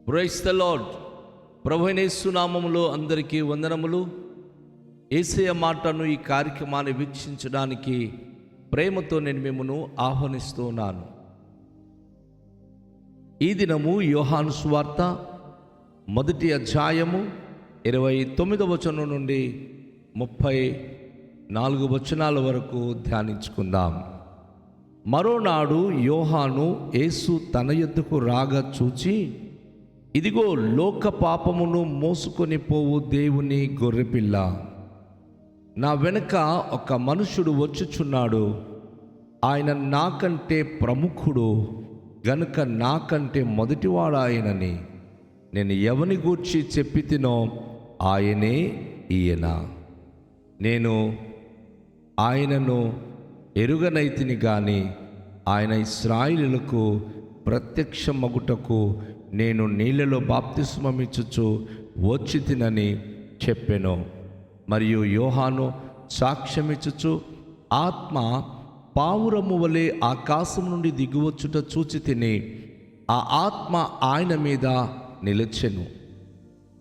Praise the lord. ప్రభువైన యేసు నామములో అందరికీ వందనములు. యేసయ్య మాటను ఈ కార్యక్రమాన్ని వీక్షించడానికి ప్రేమతో నేను మిమ్మల్ని ఆహ్వానిస్తూ ఉన్నాను. ఈ దినము యోహాను సువార్త 1వ అధ్యాయము 29వ వచనం నుండి 34 వచనాల వరకు ధ్యానించుకుందాం. మరోనాడు యోహాను యేసు తన యొద్దకు రాగా చూచి, ఇదిగో లోక పాపమును మోసుకొని పోవు దేవుని గొర్రెపిల్ల, నా వెనక ఒక మనుషుడు వచ్చుచున్నాడు. ఆయన నాకంటే ప్రముఖుడు గనుక నాకంటే మొదటివాడాయనని నేను ఎవని గూర్చి చెప్పి తినో ఆయనే ఈయన. నేను ఆయనను ఎరుగనైతిని గాని ఆయన ఇశ్రాయేలులకు ప్రత్యక్షమగుటకు నేను నీళ్ళలో బాప్తిస్మమిచ్చుచు వచ్చి తినని చెప్పెను. మరియు యోహాను సాక్ష్యమిచ్చుచు, ఆత్మ పావురము వలె ఆకాశం నుండి దిగువచ్చుట చూచి తిని ఆ ఆత్మ ఆయన మీద నిలిచెను.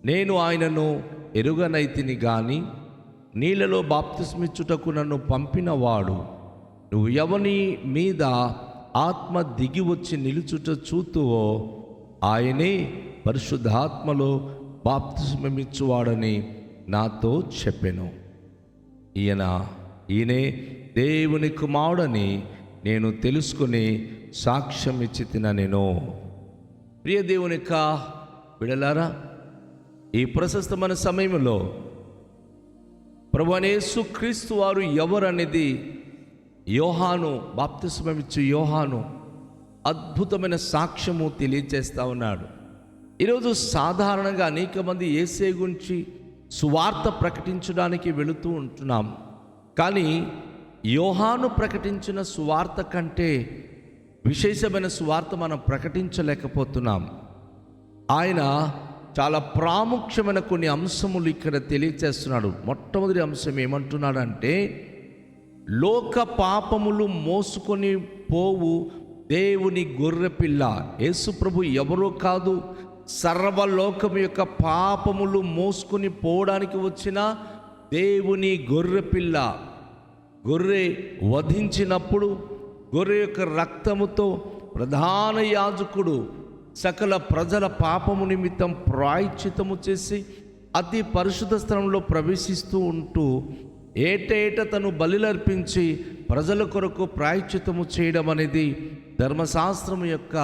నేను ఆయనను ఎరుగనైతిని గాని నీళ్ళలో బాప్తిస్మిచ్చుటకు నన్ను పంపినవాడు నువ్వు ఎవని మీద ఆత్మ దిగి వచ్చి నిలుచుట చూతువో ఆయనే పరిశుద్ధాత్మలో బాప్తిస్మమిచ్చువాడని నాతో చెప్పెను. ఈయనే దేవుని కుమారుడని నేను తెలుసుకుని సాక్ష్యం ఇచ్చి తిననేను. ప్రియ దేవుని యొక్క బిడ్డలారా, ఈ ప్రశస్తమైన సమయంలో ప్రభువైన యేసుక్రీస్తు వారు ఎవరనేది యోహాను, బాప్తిస్మమిచ్చు యోహాను అద్భుతమైన సాక్ష్యము తెలియజేస్తూ ఉన్నాడు. ఈరోజు సాధారణంగా అనేక మంది యేసయ్య గురించి సువార్త ప్రకటించడానికి వెళుతూ ఉంటున్నాం. కానీ యోహాను ప్రకటించిన సువార్త కంటే విశేషమైన సువార్త మనం ప్రకటించలేకపోతున్నాం. ఆయన చాలా ప్రాముఖ్యమైన కొన్ని అంశములు ఇక్కడ తెలియజేస్తున్నాడు. మొట్టమొదటి అంశం ఏమంటున్నాడంటే, లోక పాపములు మోసుకొని పోవు దేవుని గొర్రెపిల్ల. యేసు ప్రభు ఎవరో కాదు, సర్వలోకము యొక్క పాపములు మోసుకొని పోవడానికి వచ్చిన దేవుని గొర్రెపిల్ల. గొర్రె వధించినప్పుడు గొర్రె యొక్క రక్తముతో ప్రధాన యాజకుడు సకల ప్రజల పాపము నిమిత్తం ప్రాయశ్చిత్తము చేసి అతి పరిశుద్ధ స్థలంలో ప్రవేశిస్తూ ఉంటూ ఏటేట తను బలిలర్పించి ప్రజల కొరకు ప్రాయశ్చిత్తము చేయడం అనేది ధర్మశాస్త్రం యొక్క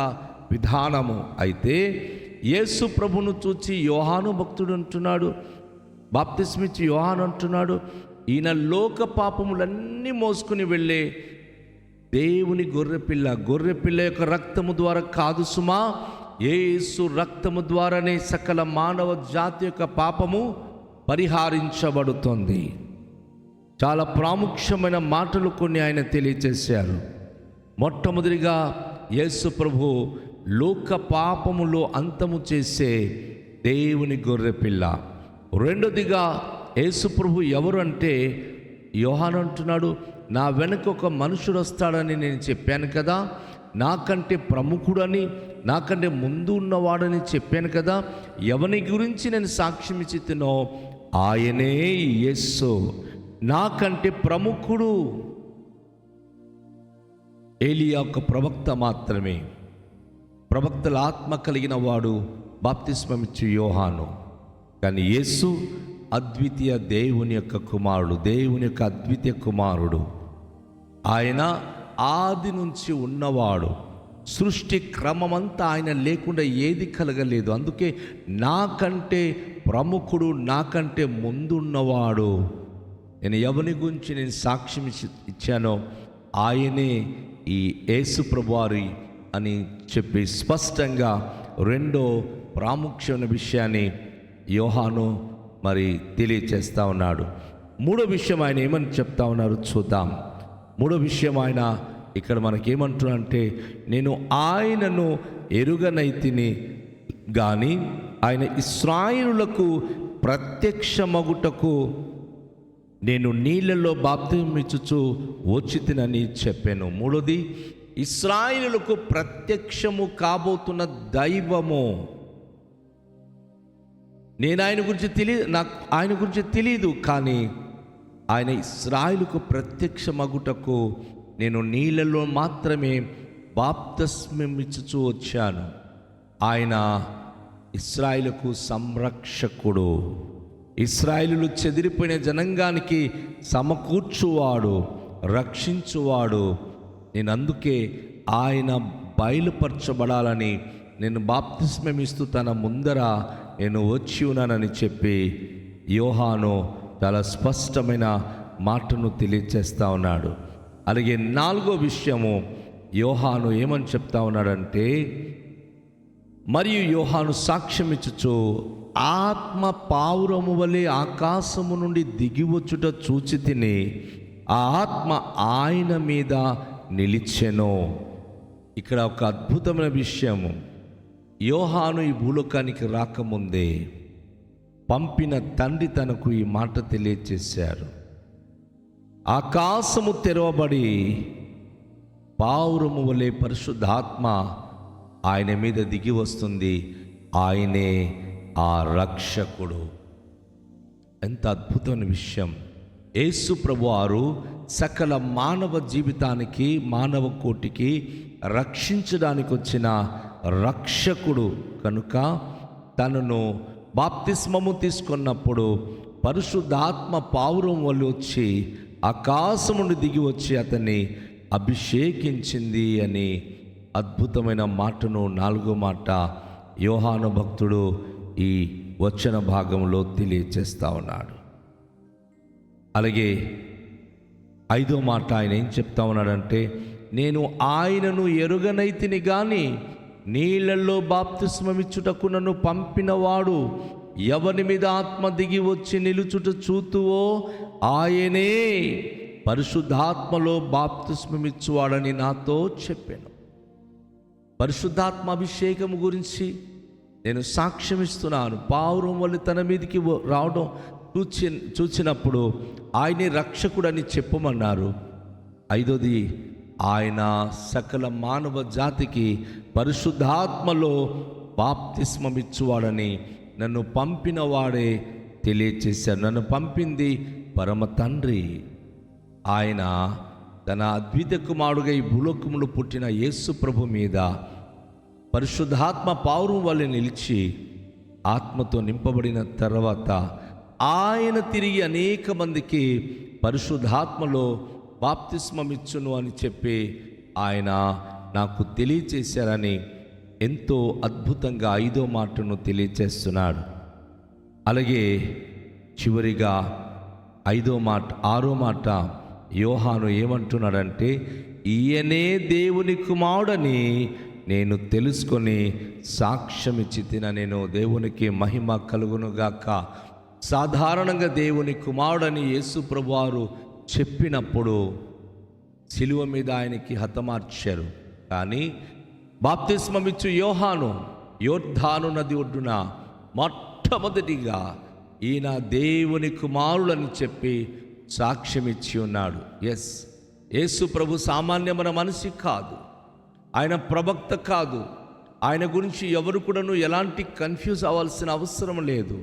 విధానము. అయితే యేసు ప్రభును చూచి యోహాను భక్తుడు అంటున్నాడు, బాప్తిస్మిచ్చి యోహాను అంటున్నాడు, ఈయన లోక పాపములన్నీ మోసుకుని వెళ్ళే దేవుని గొర్రెపిల్ల. గొర్రెపిల్ల యొక్క రక్తము ద్వారా కాదు సుమా, యేసు రక్తము ద్వారానే సకల మానవ జాతి యొక్క పాపము పరిహారించబడుతుంది. చాలా ప్రాముఖ్యమైన మాటలు కొన్ని ఆయన తెలియజేశారు. మొట్టమొదటిగా యేసు ప్రభు లోక పాపములో అంతము చేసే దేవుని గొర్రెపిల్ల. రెండోదిగా యేసు ప్రభు ఎవరు అంటే, యోహాను అంటున్నాడు, నా వెనక ఒక మనుషుడు వస్తాడని నేను చెప్పాను కదా, నాకంటే ప్రముఖుడని, నాకంటే ముందు ఉన్నవాడని చెప్పాను కదా, ఎవని గురించి నేను సాక్ష్యం ఇచ్చి తినో ఆయనే యేసు, నాకంటే ప్రముఖుడు. ఏలియా ఒక ప్రవక్త మాత్రమే, ప్రవక్తల ఆత్మ కలిగిన వాడు బాప్తిస్మమిచ్చు యోహాను. కానీ యేసు అద్వితీయ దేవుని యొక్క కుమారుడు, దేవుని యొక్క అద్వితీయ కుమారుడు. ఆయన ఆది నుంచి ఉన్నవాడు. సృష్టి క్రమమంతా ఆయన లేకుండా ఏది కలగలేదు. అందుకే నాకంటే ప్రముఖుడు, నాకంటే ముందున్నవాడు, నేను ఎవరి గురించి నేను సాక్ష్యం ఇచ్చానో ఆయనే ఈ యేసు ప్రభువారి అని చెప్పి స్పష్టంగా రెండో ప్రాముఖ్యమైన విషయాన్ని యోహాను మరి తెలియచేస్తూ ఉన్నాడు. మూడో విషయం ఆయన ఏమని చెప్తా ఉన్నారు చూద్దాం. మూడో విషయం ఆయన ఇక్కడ మనకేమంటున్నాడంటే, నేను ఆయనను ఎరుగనైతిని గాని ఆయన ఇశ్రాయేలులకు ప్రత్యక్షమగుటకు నేను నీళ్ళలో బాప్తిస్మమిచ్చుచు వచ్చి తినని చెప్పాను. మూడోది, ఇశ్రాయేలులకు ప్రత్యక్షము కాబోతున్న దైవము. నేను ఆయన గురించి తెలియదు, కానీ ఆయన ఇశ్రాయేలుకు ప్రత్యక్షమగుటకు నేను నీళ్ళలో మాత్రమే బాప్తిస్మమిచ్చుచూ వచ్చాను. ఆయన ఇశ్రాయేలుకు సంరక్షకుడు, ఇశ్రాయేలులు చెదిరిపోయిన జనాంగానికి సమకూర్చువాడు, రక్షించువాడు. నేను అందుకే ఆయన బయలుపరచబడాలని నేను బాప్తిస్మమిస్తూ తన ముందర నేను వచ్చి ఉన్నానని చెప్పి యోహాను చాలా స్పష్టమైన మాటను తెలియచేస్తూ ఉన్నాడు. అలాగే 4వ విషయము, యోహాను ఏమని చెప్తా ఉన్నాడంటే, మరియు యోహాను సాక్ష్యం ఇచ్చుచు ఆత్మ పావురము వలె ఆకాశము నుండి దిగివచ్చుట చూచి తిని ఆ ఆత్మ ఆయన మీద నిలిచెను. ఇక్కడ ఒక అద్భుతమైన విషయము, యోహాను ఈ భూలోకానికి రాకముందే పంపిన తండ్రి తనకు ఈ మాట తెలియచేశారు. ఆకాశము తెరవబడి పావురము వలె పరిశుద్ధాత్మ ఆయన మీద దిగి వస్తుంది. ఆయనే ఆ రక్షకుడు. ఎంత అద్భుతమైన విషయం! యేసు ప్రభువారు సకల మానవ జీవితానికి, మానవ కోటికి రక్షించడానికి వచ్చిన రక్షకుడు కనుక తనను బాప్తిస్మము తీసుకున్నప్పుడు పరిశుద్ధాత్మ పావురం వల్ల వచ్చి ఆకాశం నుండి దిగి వచ్చి అతన్ని అభిషేకించింది అని అద్భుతమైన మాటను 4వ మాట యోహాను భక్తుడు ఈ వచన భాగంలో తెలియచేస్తా ఉన్నాడు. అలాగే 5వ మాట ఆయన ఏం చెప్తా ఉన్నాడంటే, నేను ఆయనను ఎరుగనైతిని గాని నీళ్లలో బాప్తిస్మమిచ్చుటకు నన్ను పంపినవాడు ఎవరి మీద ఆత్మ దిగి వచ్చి నిలుచుట చూతువో ఆయనే పరిశుద్ధాత్మలో బాప్తిస్మమిచ్చువాడని నాతో చెప్పాను. పరిశుద్ధాత్మ అభిషేకం గురించి నేను సాక్ష్యం ఇస్తున్నాను. పావురం వల్ల తన మీదకి రావడం చూచినప్పుడు ఆయనే రక్షకుడని చెప్పమన్నారు. 5వది, ఆయన సకల మానవ జాతికి పరిశుద్ధాత్మలో బాప్తిస్మమిచ్చువాడని నన్ను పంపిన వాడే తెలియచేశారు. నన్ను పంపింది పరమ తండ్రి. ఆయన తన అద్విత కుమారుడుగా ఈ భూలోకములో పుట్టిన యేసు ప్రభు మీద పరిశుద్ధాత్మ పావురం వలె నిలిచి ఆత్మతో నింపబడిన తర్వాత ఆయన తిరిగి అనేక మందికి పరిశుద్ధాత్మలో బాప్తిస్మమిచ్చును అని చెప్పి ఆయన నాకు తెలియచేశారని ఎంతో అద్భుతంగా 5వ మాటను తెలియచేస్తున్నాడు. అలాగే చివరిగా 6వ మాట యోహాను ఏమంటున్నాడంటే, ఈయనే దేవుని కుమారుడని నేను తెలుసుకొని సాక్ష్యం ఇచ్చి తిన. నేను దేవునికి మహిమ కలుగునుగాక. సాధారణంగా దేవుని కుమారుడని యేసు ప్రభువారు చెప్పినప్పుడు శిలువ మీద ఆయనకి హతమార్చారు. కానీ బాప్తిస్మమిచ్చు యోహాను యోర్దాను నది ఒడ్డున మొట్టమొదటిగా ఈయన దేవుని కుమారుడని చెప్పి సాక్ష్యం ఇచ్చి ఉన్నాడు. యేసు ప్రభు సామాన్యమైన మనిషి కాదు, ఆయన ప్రవక్త కాదు. ఆయన గురించి ఎవరు కూడాను ఎలాంటి కన్ఫ్యూజ్ అవ్వాల్సిన అవసరం లేదు.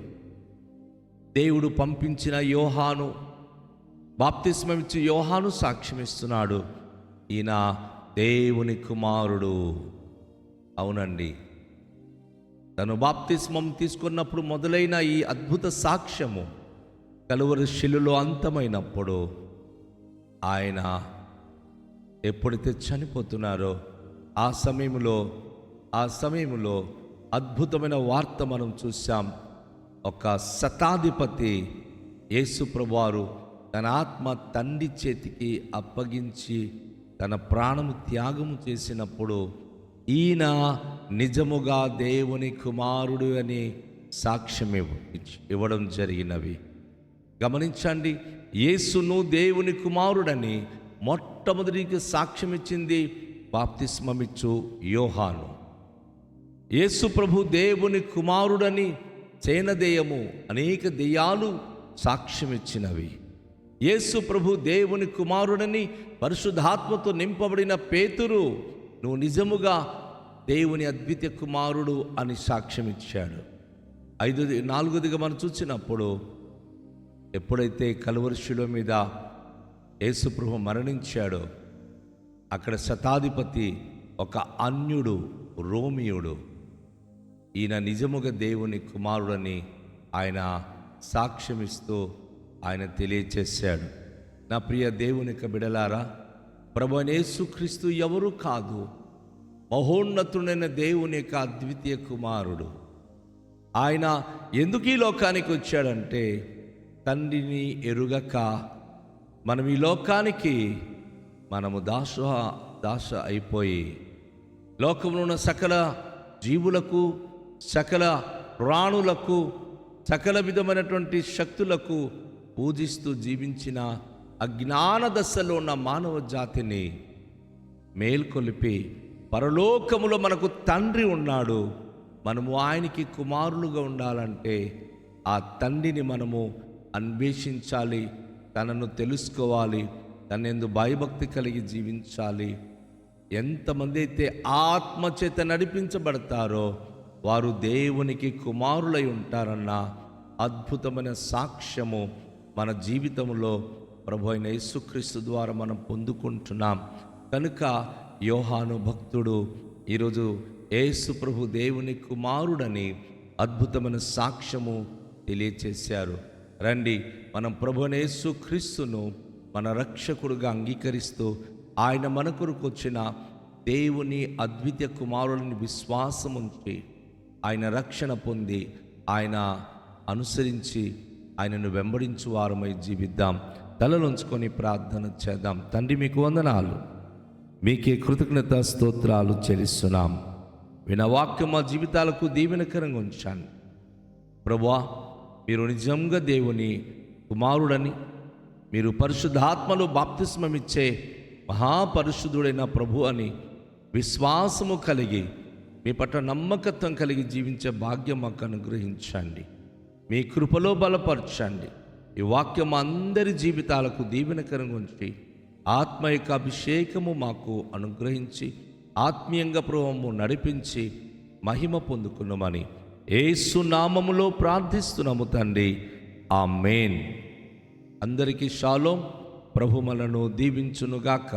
దేవుడు పంపించిన యోహాను, బాప్తిస్మమిచ్చి యోహాను సాక్ష్యం ఇస్తున్నాడు, ఈయన దేవుని కుమారుడు. అవునండి, తను బాప్తిస్మం తీసుకున్నప్పుడు మొదలైన ఈ అద్భుత సాక్ష్యము కలువరి శిలువలో అంతమైనప్పుడు ఆయన ఎప్పుడైతే చనిపోతున్నారో ఆ సమయంలో అద్భుతమైన వార్త మనం చూసాం. ఒక శతాధిపతి యేసు ప్రభువారు తన ఆత్మ తండ్రి చేతికి అప్పగించి తన ప్రాణము త్యాగము చేసినప్పుడు ఈయన నిజముగా దేవుని కుమారుడు అని సాక్ష్యం ఇవ్వడం జరిగినవి గమనించండి. యేసును దేవుని కుమారుడని మొట్టమొదటికి సాక్ష్యం ఇచ్చింది బాప్తిస్మమిచ్చు యోహాను. యేసు ప్రభు దేవుని కుమారుడని సేనదేయము అనేక దెయ్యాలు సాక్ష్యం ఇచ్చినవి. యేసు ప్రభు దేవుని కుమారుడని పరిశుద్ధాత్మతో నింపబడిన పేతురు నువ్వు నిజముగా దేవుని అద్వితీయ కుమారుడు అని సాక్ష్యం ఇచ్చాడు. నాలుగోదిగా మనం చూసినప్పుడు ఎప్పుడైతే కలువరి శిలువ మీద యేసుప్రభు మరణించాడో అక్కడ శతాధిపతి ఒక అన్యుడు, రోమియుడు, ఈయన నిజముగా దేవుని కుమారుడని ఆయన సాక్ష్యమిస్తూ ఆయన తెలియచేశాడు. నా ప్రియ దేవుని యొక్క బిడలారా, ప్రభువైన యేసుక్రీస్తు ఎవరు కాదు, మహోన్నతుడైన దేవుని యొక్క అద్వితీయ కుమారుడు. ఆయన ఎందుకు ఈ లోకానికి వచ్చాడంటే, తండ్రిని ఎరుగక మనం ఈ లోకానికి మనము దాస అయిపోయి లోకంలో ఉన్న సకల జీవులకు, సకల ప్రాణులకు, సకల విధమైనటువంటి శక్తులకు పూజిస్తూ జీవించిన అజ్ఞాన దశలో ఉన్న మానవ జాతిని మేల్కొలిపి పరలోకములో మనకు తండ్రి ఉన్నాడు, మనము ఆయనకి కుమారులుగా ఉండాలంటే ఆ తండ్రిని మనము అన్వేషించాలి, తనను తెలుసుకోవాలి, తనెందు భయభక్తి కలిగి జీవించాలి. ఎంతమంది అయితే ఆత్మచేత నడిపించబడతారో వారు దేవునికి కుమారులై ఉంటారన్న అద్భుతమైన సాక్ష్యము మన జీవితంలో ప్రభు అయిన యేసుక్రీస్తు ద్వారా మనం పొందుకుంటున్నాం. కనుక యోహాను భక్తుడు ఈరోజు యేసు ప్రభు దేవుని కుమారుడని అద్భుతమైన సాక్ష్యము తెలియచేశారు. రండి, మనం ప్రభు అయిన యేసుక్రీస్తును మన రక్షకుడుగా అంగీకరిస్తూ ఆయన మన కొరకు వచ్చిన దేవుని అద్వితీయ కుమారుని విశ్వాసం ఉంచి ఆయన రక్షణ పొంది ఆయన అనుసరించి ఆయనను వెంబడించు వారమై జీవిద్దాం. తలలోంచుకొని ప్రార్థన చేద్దాం. తండ్రి, మీకు వందనాలు, మీకే కృతజ్ఞత స్తోత్రాలు చెల్లిస్తున్నాం. విన వాక్యం మా జీవితాలకు దీవెనకరంగా ఉంచండి. ప్రభువా, మీరు నిజంగా దేవుని కుమారుడని, మీరు పరిశుద్ధాత్మలో బాప్తిస్మమిచ్చే మహాపరిశుద్ధుడైన ప్రభు అని విశ్వాసము కలిగి మీ పట్ల నమ్మకత్వం కలిగి జీవించే భాగ్యం మాకు అనుగ్రహించండి. మీ కృపలో బలపరచండి. ఈ వాక్యం అందరి జీవితాలకు దీవెనకరంగా ఉంచి ఆత్మ యొక్క అభిషేకము మాకు అనుగ్రహించి ఆత్మీయంగా ప్రభువు నడిపించి మహిమ పొందుకున్నామని యేసు నామములో ప్రార్థిస్తున్నాము తండ్రి. ఆమేన్. అందరికీ షాలోం. ప్రభు మనను దీవించునుగాక.